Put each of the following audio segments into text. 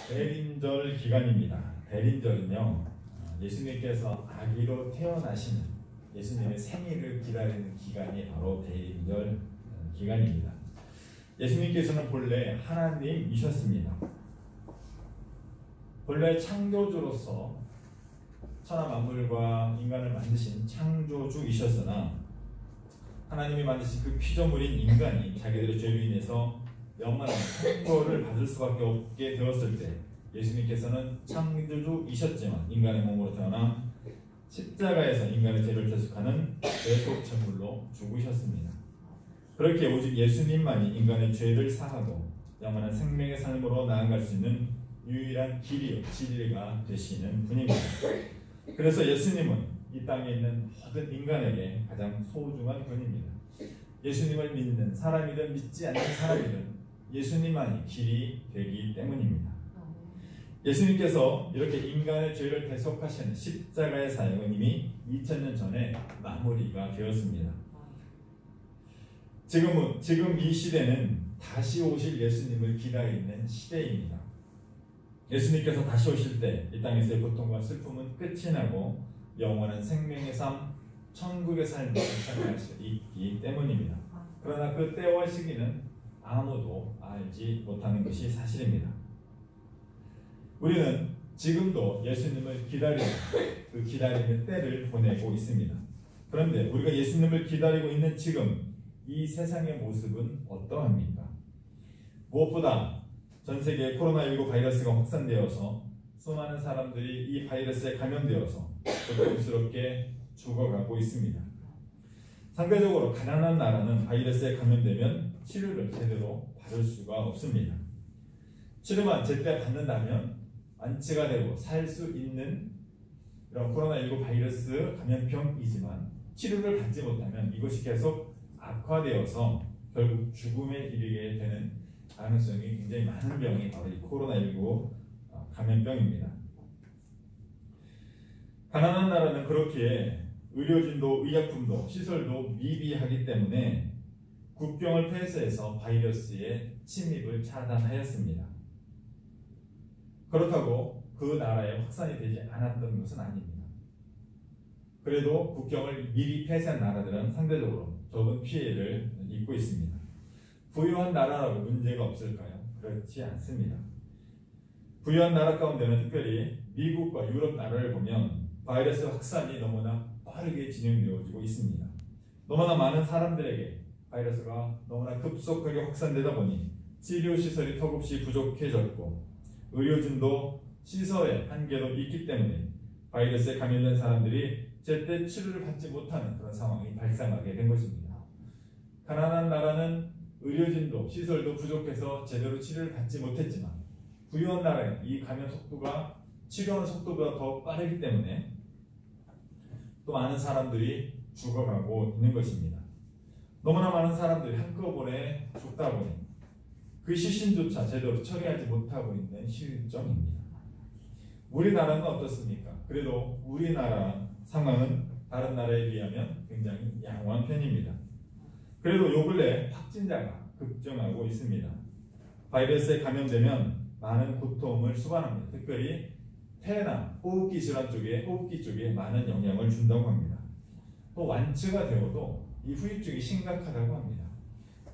대림절 기간입니다. 대림절은요, 예수님께서 아기로 태어나시는 예수님의 생일을 기다리는 기간이 바로 대림절 기간입니다. 예수님께서는 본래 하나님이셨습니다. 본래 창조주로서 천하 만물과 인간을 만드신 창조주이셨으나 하나님이 만드신 그 피조물인 인간이 자기들의 죄로 인해서 영원한 형벌을 받을 수밖에 없게 되었을 때 예수님께서는 창조주이셨지만 인간의 몸으로 태어나 십자가에서 인간의 죄를 대속하는 대속제물로 죽으셨습니다. 그렇게 오직 예수님만이 인간의 죄를 사하고 영원한 생명의 삶으로 나아갈 수 있는 유일한 길이요 진리가 되시는 분입니다. 그래서 예수님은 이 땅에 있는 모든 인간에게 가장 소중한 분입니다. 예수님을 믿는 사람이든 믿지 않는 사람이든 예수님만이 길이 되기 때문입니다. 예수님께서 이렇게 인간의 죄를 대속하시는 십자가의 사역은 이미 2000년 전에 마무리가 되었습니다. 지금 이 시대는 다시 오실 예수님을 기다리는 시대입니다. 예수님께서 다시 오실 때 이 땅에서의 고통과 슬픔은 끝이 나고 영원한 생명의 삶, 천국의 삶을 시작할 수 있기 때문입니다. 그러나 그 때와 시기는 아무도 알지 못하는 것이 사실입니다. 우리는 지금도 예수님을 기다리는 그 기다리는 때를 보내고 있습니다. 그런데 우리가 예수님을 기다리고 있는 지금 이 세상의 모습은 어떠합니까? 무엇보다 전 세계에 코로나19 바이러스가 확산되어서 수많은 사람들이 이 바이러스에 감염되어서 고통스럽게 죽어가고 있습니다. 상대적으로 가난한 나라는 바이러스에 감염되면 치료를 제대로 받을 수가 없습니다. 치료만 제때 받는다면 완치가 되고 살 수 있는 이런 코로나19 바이러스 감염병이지만 치료를 받지 못하면 이것이 계속 악화되어서 결국 죽음에 이르게 되는 가능성이 굉장히 많은 병이 바로 이 코로나19 감염병입니다. 가난한 나라는 그렇기에 의료진도 의약품도 시설도 미비하기 때문에 국경을 폐쇄해서 바이러스의 침입을 차단하였습니다. 그렇다고 그 나라에 확산이 되지 않았던 것은 아닙니다. 그래도 국경을 미리 폐쇄한 나라들은 상대적으로 적은 피해를 입고 있습니다. 부유한 나라라고 문제가 없을까요? 그렇지 않습니다. 부유한 나라 가운데는 특별히 미국과 유럽 나라를 보면 바이러스 확산이 너무나 빠르게 진행되어지고 있습니다. 너무나 많은 사람들에게 바이러스가 너무나 급속하게 확산되다 보니 치료시설이 턱없이 부족해졌고 의료진도 시설의 한계도 있기 때문에 바이러스에 감염된 사람들이 제때 치료를 받지 못하는 그런 상황이 발생하게 된 것입니다. 가난한 나라는 의료진도 시설도 부족해서 제대로 치료를 받지 못했지만 부유한 나라는 이 감염 속도가 치료하는 속도보다 더 빠르기 때문에 또 많은 사람들이 죽어가고 있는 것입니다. 너무나 많은 사람들이 한꺼번에 죽다 보니 그 시신조차 제대로 처리하지 못하고 있는 실정입니다. 우리나라는 어떻습니까? 그래도 우리나라 상황은 다른 나라에 비하면 굉장히 양호한 편입니다. 그래도 요 근래 확진자가 급증하고 있습니다. 바이러스에 감염되면 많은 고통을 수반합니다. 특별히 폐나 호흡기 질환 쪽에 호흡기 쪽에 많은 영향을 준다고 합니다. 또 완치가 되어도 이 후유증이 심각하다고 합니다.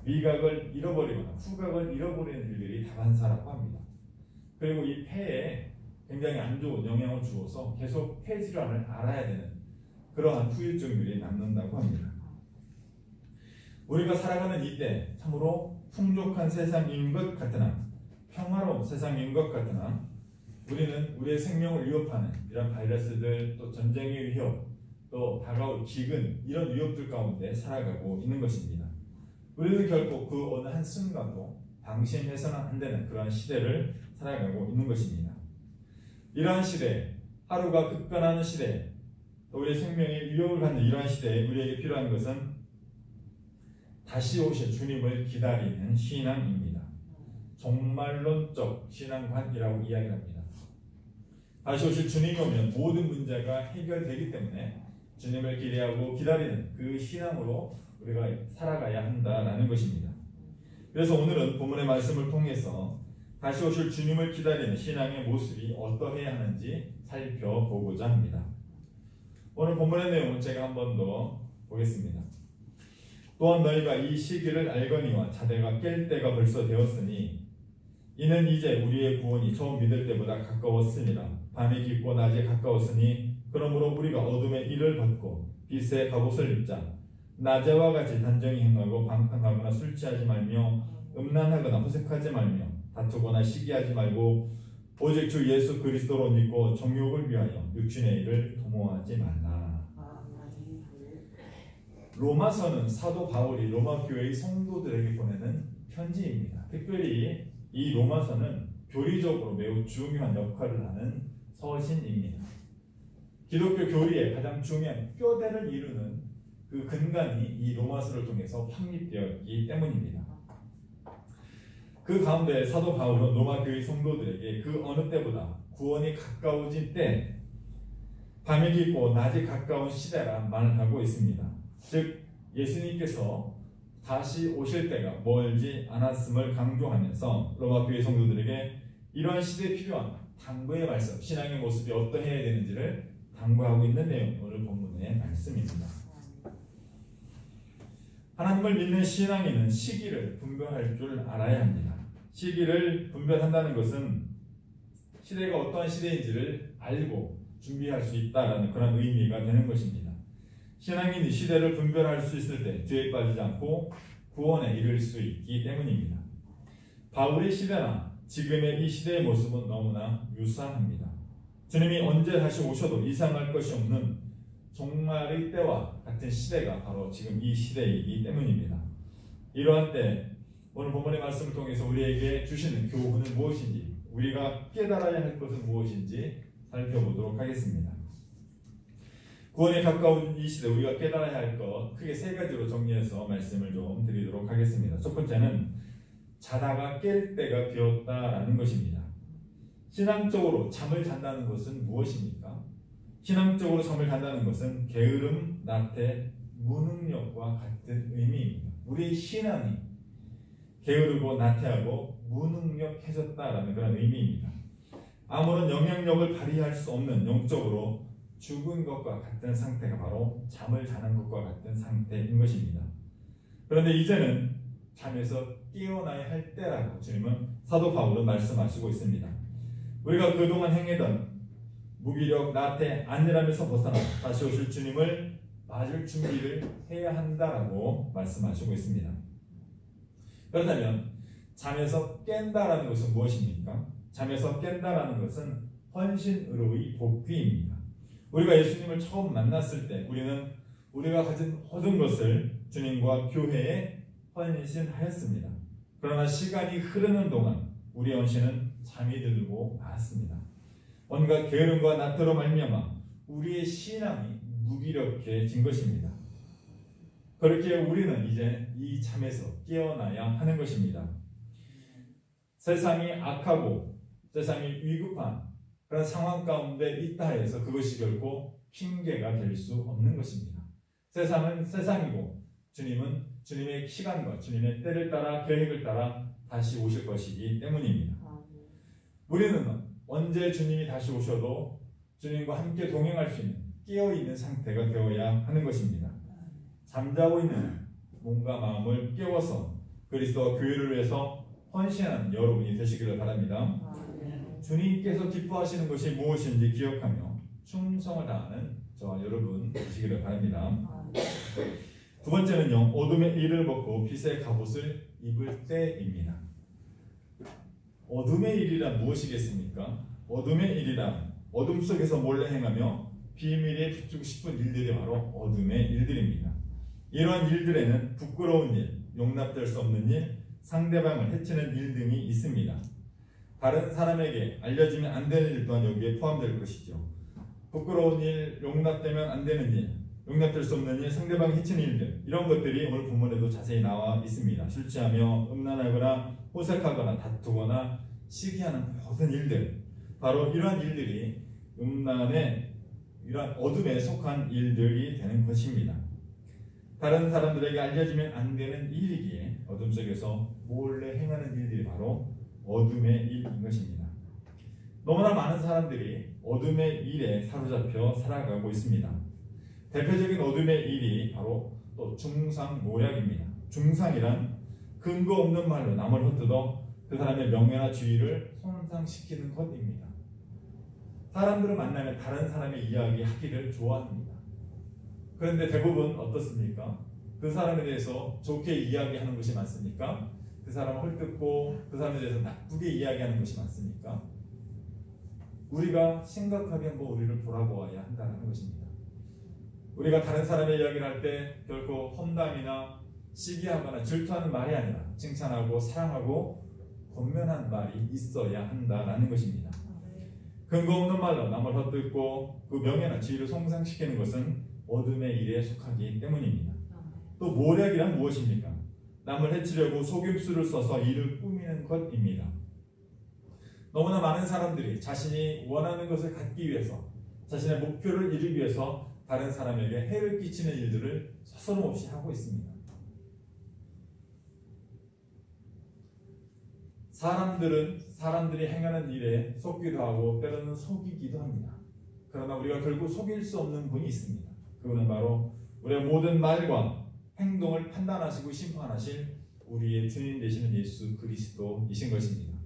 미각을 잃어버리거나 후각을 잃어버리는 일들이 다반사라고 합니다. 그리고 이 폐에 굉장히 안 좋은 영향을 주어서 계속 폐 질환을 알아야 되는 그러한 후유증들이 남는다고 합니다. 우리가 살아가는 이때 참으로 풍족한 세상인 것 같으나 평화로운 세상인 것 같으나 우리는 우리의 생명을 위협하는 이런 바이러스들 또 전쟁의 위협 또 다가올 기근 이런 위협들 가운데 살아가고 있는 것입니다. 우리는 결코 그 어느 한순간도 방심해서는 안 되는 그러한 시대를 살아가고 있는 것입니다. 이러한 시대, 하루가 급변하는 시대, 또 우리의 생명에 위협을 받는 이러한 시대에 우리에게 필요한 것은 다시 오실 주님을 기다리는 신앙입니다. 종말론적 신앙관이라고 이야기합니다. 다시 오실 주님이 오면 모든 문제가 해결되기 때문에 주님을 기대하고 기다리는 그 신앙으로 우리가 살아가야 한다라는 것입니다. 그래서 오늘은 본문의 말씀을 통해서 다시 오실 주님을 기다리는 신앙의 모습이 어떠해야 하는지 살펴보고자 합니다. 오늘 본문의 내용은 제가 한 번 더 보겠습니다. 또한 너희가 이 시기를 알거니와 자대가 깰 때가 벌써 되었으니 이는 이제 우리의 구원이 처음 믿을 때보다 가까웠습니다. 밤이 깊고 낮이 가까웠으니 그러므로 우리가 어둠의 일을 벗고 빛의 갑옷을 입자. 낮에와 같이 단정히 행하고 방탕하거나 술 취하지 말며 음란하거나 호색하지 말며 다투거나 시기하지 말고 오직 주 예수 그리스도로 믿고 정욕을 위하여 육신의 일을 도모하지 말라. 로마서는 사도 바울이 로마 교회의 성도들에게 보내는 편지입니다. 특별히 이 로마서는 교리적으로 매우 중요한 역할을 하는 서신입니다. 기독교 교리의 가장 중요한 뼈대를 이루는 그 근간이 이 로마서를 통해서 확립되었기 때문입니다. 그 가운데 사도 바울은 로마 교회 성도들에게 그 어느 때보다 구원이 가까워진 때, 밤이 깊고 낮이 가까운 시대라 말을 하고 있습니다. 즉 예수님께서 다시 오실 때가 멀지 않았음을 강조하면서 로마 교회 성도들에게 이러한 시대에 필요한 당부의 말씀, 신앙의 모습이 어떠해야 되는지를 당부하고 있는 내용, 오늘 본문의 말씀입니다. 하나님을 믿는 신앙인은 시기를 분별할 줄 알아야 합니다. 시기를 분별한다는 것은 시대가 어떠한 시대인지를 알고 준비할 수 있다는 그런 의미가 되는 것입니다. 신앙인이 시대를 분별할 수 있을 때 죄에 빠지지 않고 구원에 이를 수 있기 때문입니다. 바울의 시대나 지금의 이 시대의 모습은 너무나 유사합니다. 주님이 언제 다시 오셔도 이상할 것이 없는 종말의 때와 같은 시대가 바로 지금 이 시대이기 때문입니다. 이러한 때 오늘 본문의 말씀을 통해서 우리에게 주시는 교훈은 무엇인지, 우리가 깨달아야 할 것은 무엇인지 살펴보도록 하겠습니다. 구원에 가까운 이 시대 우리가 깨달아야 할 것 크게 세 가지로 정리해서 말씀을 좀 드리도록 하겠습니다. 첫 번째는 자다가 깰 때가 되었다라는 것입니다. 신앙적으로 잠을 잔다는 것은 무엇입니까? 신앙적으로 잠을 잔다는 것은 게으름, 나태, 무능력과 같은 의미입니다. 우리의 신앙이 게으르고 나태하고 무능력해졌다라는 그런 의미입니다. 아무런 영향력을 발휘할 수 없는 영적으로 죽은 것과 같은 상태가 바로 잠을 자는 것과 같은 상태인 것입니다. 그런데 이제는 잠에서 깨어나야 할 때라고 주님은, 사도 바울은 말씀하시고 있습니다. 우리가 그동안 행하던 무기력, 나태, 안일함에서 벗어나 다시 오실 주님을 맞을 준비를 해야 한다라고 말씀하시고 있습니다. 그렇다면 잠에서 깬다라는 것은 무엇입니까? 잠에서 깬다라는 것은 헌신으로의 복귀입니다. 우리가 예수님을 처음 만났을 때 우리는 우리가 가진 모든 것을 주님과 교회에 헌신하였습니다. 그러나 시간이 흐르는 동안 우리의 헌신은 잠이 들고 말았습니다. 온갖 게으름과 나태로 말미암아 우리의 신앙이 무기력해진 것입니다. 그렇게 우리는 이제 이 잠에서 깨어나야 하는 것입니다. 세상이 악하고 세상이 위급한 그런 상황 가운데 있다 해서 그것이 결코 핑계가 될 수 없는 것입니다. 세상은 세상이고 주님은 주님의 시간과 주님의 때를 따라 계획을 따라 다시 오실 것이기 때문입니다. 우리는 언제 주님이 다시 오셔도 주님과 함께 동행할 수 있는 깨어있는 상태가 되어야 하는 것입니다. 잠자고 있는 몸과 마음을 깨워서 그리스도와 교회를 위해서 헌신하는 여러분이 되시기를 바랍니다. 주님께서 기뻐하시는 것이 무엇인지 기억하며 충성을 다하는 저와 여러분 되시기를 바랍니다. 두 번째는요, 어둠의 일을 벗고 빛의 갑옷을 입을 때입니다. 어둠의 일이란 무엇이겠습니까? 어둠의 일이란 어둠 속에서 몰래 행하며 비밀에 비추고 싶은 일들이 바로 어둠의 일들입니다. 이러한 일들에는 부끄러운 일, 용납될 수 없는 일, 상대방을 해치는 일 등이 있습니다. 다른 사람에게 알려지면 안 되는 일 또한 여기에 포함될 것이죠. 부끄러운 일, 용납되면 안 되는 일, 용납될 수 없는 일, 상대방을 해치는 일들, 이런 것들이 오늘 본문에도 자세히 나와 있습니다. 술 취하며 음란하거나 호색하거나 다투거나 시기하는 모든 일들, 바로 이러한 일들이 음란의 이러한 어둠에 속한 일들이 되는 것입니다. 다른 사람들에게 알려지면 안 되는 일이기에 어둠 속에서 몰래 행하는 일들이 바로 어둠의 일인 것입니다. 너무나 많은 사람들이 어둠의 일에 사로잡혀 살아가고 있습니다. 대표적인 어둠의 일이 바로 또 중상모략입니다. 중상이란 근거 없는 말로 남을 헛뜯어 그 사람의 명예나 지위를 손상시키는 것입니다. 사람들을 만나면 다른 사람의 이야기 하기를 좋아합니다. 그런데 대부분 어떻습니까? 그 사람에 대해서 좋게 이야기하는 것이 많습니까? 그 사람을 헐뜯고 그 사람에 대해서 나쁘게 이야기하는 것이 많습니까? 우리가 심각하게 한번 우리를 돌아보아야 한다는 것입니다. 우리가 다른 사람의 이야기를 할 때 결코 험담이나 시기하거나 질투하는 말이 아니라 칭찬하고 사랑하고 권면한 말이 있어야 한다는 것입니다. 근거 없는 말로 남을 헛뜯고 그 명예나 지위를 손상시키는 것은 어둠의 일에 속하기 때문입니다. 또 모략이란 무엇입니까? 남을 해치려고 속임수를 써서 일을 꾸미는 것입니다. 너무나 많은 사람들이 자신이 원하는 것을 갖기 위해서 자신의 목표를 이루기 위해서 다른 사람에게 해를 끼치는 일들을 서슴없이 하고 있습니다. 사람들이 행하는 일에 속기도 하고 때로는 속이기도 합니다. 그러나 우리가 결국 속일 수 없는 분이 있습니다. 그분은 바로 우리의 모든 말과 행동을 판단하시고 심판하실 우리의 주님 되시는 예수 그리스도이신 것입니다.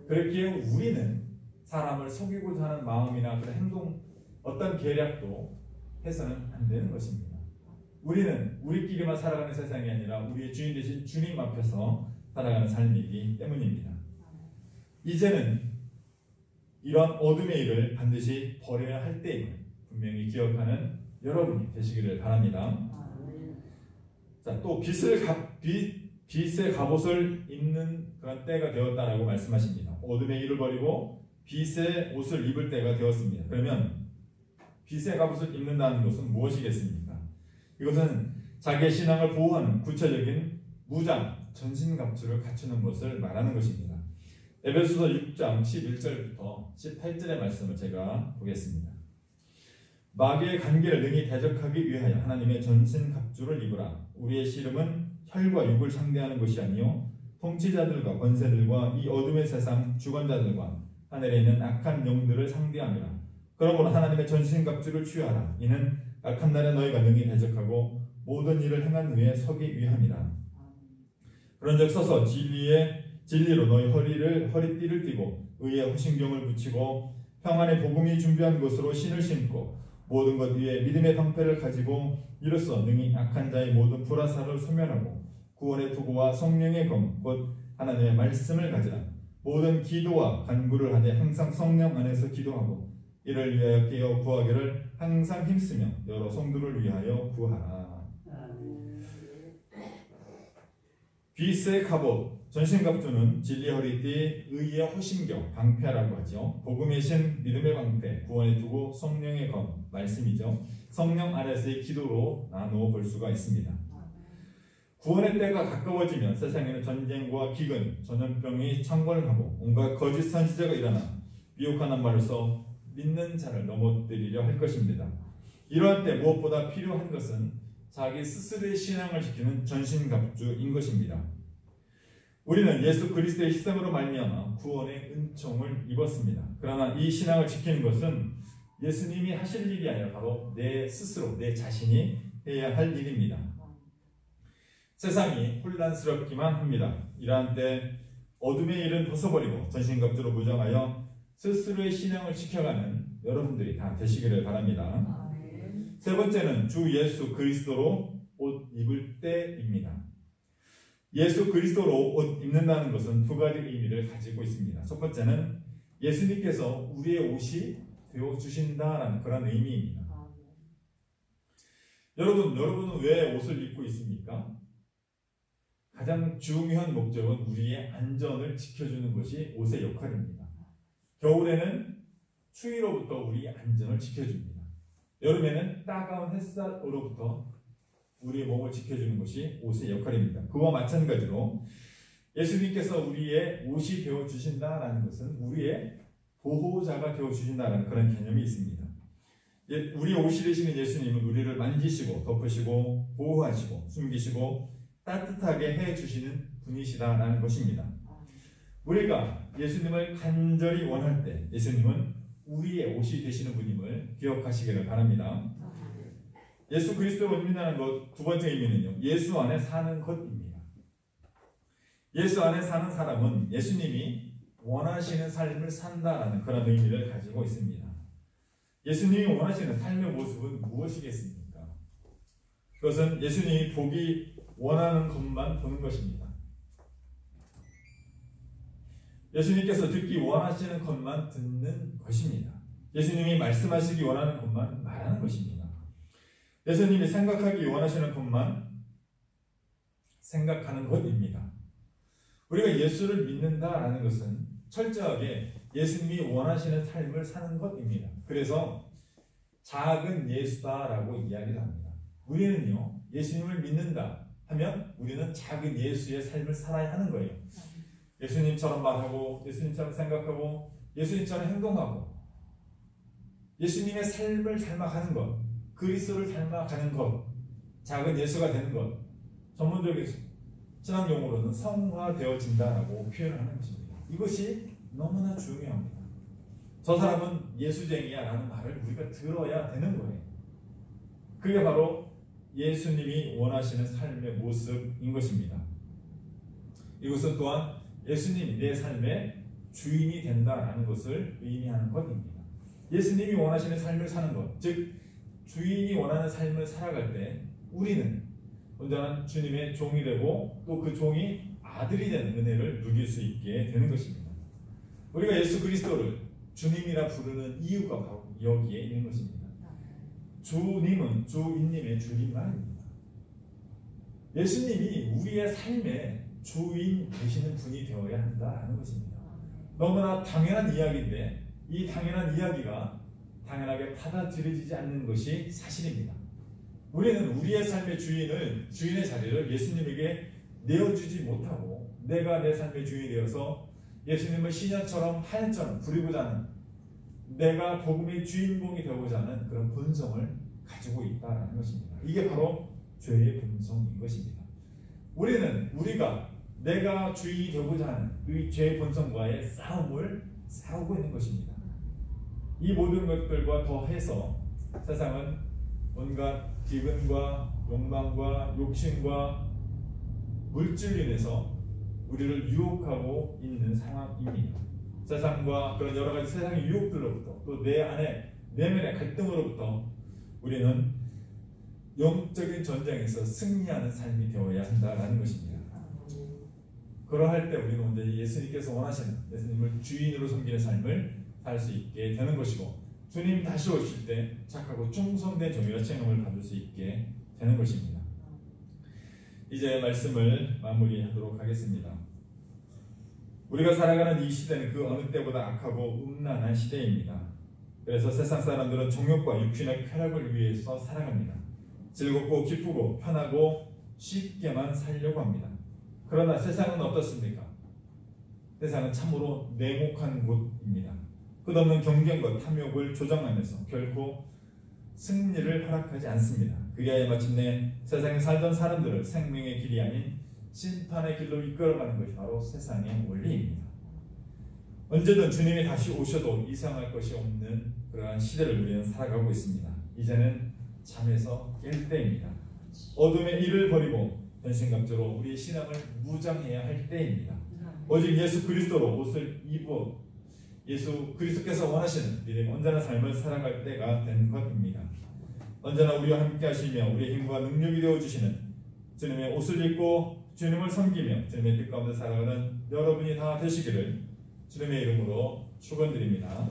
그렇기에 우리는 사람을 속이고자 하는 마음이나 그런 행동 어떤 계략도 해서는 안 되는 것입니다. 우리는 우리끼리만 살아가는 세상이 아니라 우리의 주인 되신 주님 앞에서 살아가는 삶이기 때문입니다. 이제는 이런 어둠의 일을 반드시 버려야 할 때임을 분명히 기억하는 여러분이 되시기를 바랍니다. 자, 또 빛의 갑옷을 입는 그런 때가 되었다라고 말씀하십니다. 어둠의 일을 버리고 빛의 옷을 입을 때가 되었습니다. 그러면 빛의 갑옷을 입는다는 것은 무엇이겠습니까? 이것은 자기의 신앙을 보호하는 구체적인 무장, 전신갑주를 갖추는 것을 말하는 것입니다. 에베소서 6장 11절부터 18절의 말씀을 제가 보겠습니다. 마귀의 간계를 능히 대적하기 위하여 하나님의 전신갑주를 입으라. 우리의 씨름은 혈과 육을 상대하는 것이 아니요 통치자들과 권세들과 이 어둠의 세상 주관자들과 하늘에 있는 악한 영들을 상대함이라. 그러므로 하나님의 전신갑주를 취하라. 이는 악한 날에 너희가 능히 대적하고 모든 일을 행한 후에 서기 위함이라. 그런즉 서서 진리로 너희 허리띠를 띠고 의의 호신경을 붙이고 평안의 복음이 준비한 것으로 신을 신고 모든 것 위에 믿음의 방패를 가지고 이로써 능히 악한 자의 모든 불화살을 소멸하고 구원의 투구와 성령의 검 곧 하나님의 말씀을 가지라. 모든 기도와 간구를 하되 항상 성령 안에서 기도하고 이를 위하여 깨어 구하기를 항상 힘쓰며 여러 성도를 위하여 구하라. 빛의 갑옷, 전신갑주는 진리의 허리띠, 의의 호신경, 방패라고 하죠. 복음의 신, 믿음의 방패, 구원의 투구, 성령의 검, 말씀이죠. 성령 안에서의 기도로 나누어 볼 수가 있습니다. 구원의 때가 가까워지면 세상에는 전쟁과 기근, 전염병이 창궐하고 온갖 거짓 선지자가 일어나 미혹하는 말로써 믿는 자를 넘어뜨리려 할 것입니다. 이러한 때 무엇보다 필요한 것은 자기 스스로의 신앙을 지키는 전신갑주인 것입니다. 우리는 예수 그리스도의 희생으로 말미암아 구원의 은총을 입었습니다. 그러나 이 신앙을 지키는 것은 예수님이 하실 일이 아니라 바로 내 스스로, 내 자신이 해야 할 일입니다. 세상이 혼란스럽기만 합니다. 이러한 때 어둠의 일은 벗어버리고 전신갑주로 무장하여 스스로의 신앙을 지켜가는 여러분들이 다 되시기를 바랍니다. 세 번째는 주 예수 그리스도로 옷 입을 때입니다. 예수 그리스도로 옷 입는다는 것은 두 가지 의미를 가지고 있습니다. 첫 번째는 예수님께서 우리의 옷이 되어주신다라는 그런 의미입니다. 여러분은 왜 옷을 입고 있습니까? 가장 중요한 목적은 우리의 안전을 지켜주는 것이 옷의 역할입니다. 겨울에는 추위로부터 우리의 안전을 지켜줍니다. 여름에는 따가운 햇살로부터 우리의 몸을 지켜주는 것이 옷의 역할입니다. 그와 마찬가지로 예수님께서 우리의 옷이 되어주신다라는 것은 우리의 보호자가 되어주신다라는 그런 개념이 있습니다. 우리의 옷이 되시는 예수님은 우리를 만지시고 덮으시고 보호하시고 숨기시고 따뜻하게 해주시는 분이시다라는 것입니다. 우리가 예수님을 간절히 원할 때 예수님은 우리의 옷이 되시는 분임을 기억하시기를 바랍니다. 예수 그리스도로 믿는다는 것 두 번째 의미는요, 예수 안에 사는 것입니다. 예수 안에 사는 사람은 예수님이 원하시는 삶을 산다라는 그런 의미를 가지고 있습니다. 예수님이 원하시는 삶의 모습은 무엇이겠습니까? 그것은 예수님이 보기 원하는 것만 보는 것입니다. 예수님께서 듣기 원하시는 것만 듣는 것입니다. 예수님이 말씀하시기 원하는 것만 말하는 것입니다. 예수님이 생각하기 원하시는 것만 생각하는 것입니다. 우리가 예수를 믿는다라는 것은 철저하게 예수님이 원하시는 삶을 사는 것입니다. 그래서 작은 예수다라고 이야기를 합니다. 우리는요, 예수님을 믿는다 하면 우리는 작은 예수의 삶을 살아야 하는 거예요. 예수님처럼 말하고 예수님처럼 생각하고 예수님처럼 행동하고 예수님의 삶을 닮아가는 것, 그리스도를 닮아가는 것, 작은 예수가 되는 것, 전문적인 신학 용어로는 성화되어진다라고 표현하는 것입니다. 이것이 너무나 중요합니다. 저 사람은 예수쟁이야 라는 말을 우리가 들어야 되는 거예요. 그게 바로 예수님이 원하시는 삶의 모습인 것입니다. 이것은 또한 예수님이 내 삶의 주인이 된다라는 것을 의미하는 것입니다. 예수님이 원하시는 삶을 사는 것, 즉 주인이 원하는 삶을 살아갈 때 우리는 온전한 주님의 종이 되고 또 그 종이 아들이 되는 은혜를 누릴 수 있게 되는 것입니다. 우리가 예수 그리스도를 주님이라 부르는 이유가 바로 여기에 있는 것입니다. 주님은 주인님의 줄임말입니다. 예수님이 우리의 삶의 주인 되시는 분이 되어야 한다는 것입니다. 너무나 당연한 이야기인데 이 당연한 이야기가 당연하게 받아들여지지 않는 것이 사실입니다. 우리는 우리의 삶의 주인의 자리를 예수님에게 내어주지 못하고 내가 내 삶의 주인이 되어서 예수님을 신현처럼 하얀처럼 부리고자 하는, 내가 복음의 주인공이 되고자 하는 그런 본성을 가지고 있다는 것입니다. 이게 바로 죄의 본성인 것입니다. 우리가 내가 주인이 되고자 하는 이 죄의 본성과의 싸움을 싸우고 있는 것입니다. 이 모든 것들과 더해서 세상은 온갖 기근과 욕망과 욕심과 물질로 인해서 우리를 유혹하고 있는 상황입니다. 세상과 그런 여러 가지 세상의 유혹들로부터 또 내 안에 내면의 갈등으로부터 우리는 영적인 전쟁에서 승리하는 삶이 되어야 한다는 것입니다. 그러할 때 우리는 먼저 예수님께서 원하시는 예수님을 주인으로 섬기는 삶을 살 수 있게 되는 것이고, 주님 다시 오실 때 착하고 충성된 종이라 칭함을 받을 수 있게 되는 것입니다. 이제 말씀을 마무리하도록 하겠습니다. 우리가 살아가는 이 시대는 그 어느 때보다 악하고 음란한 시대입니다. 그래서 세상 사람들은 정욕과 육신의 쾌락을 위해서 살아갑니다. 즐겁고 기쁘고 편하고 쉽게만 살려고 합니다. 그러나 세상은 어떻습니까? 세상은 참으로 냉혹한 곳입니다. 끝없는 경쟁과 탐욕을 조장하면서 결코 승리를 허락하지 않습니다. 그리하여 마침내 세상에 살던 사람들을 생명의 길이 아닌 심판의 길로 이끌어가는 것이 바로 세상의 원리입니다. 언제든 주님이 다시 오셔도 이상할 것이 없는 그러한 시대를 우리는 살아가고 있습니다. 이제는 잠에서 깰 때입니다. 어둠의 일을 버리고 전신갑주로 우리의 신앙을 무장해야 할 때입니다. 오직 예수 그리스도로 옷을 입어 예수 그리스도께서 원하시는 믿음의 온전한 삶을 살아갈 때가 된 것입니다. 언제나 우리와 함께 하시며 우리의 힘과 능력이 되어주시는 주님의 옷을 입고 주님을 섬기며 주님의 뜻 가운데 살아가는 여러분이 다 되시기를 주님의 이름으로 축원드립니다.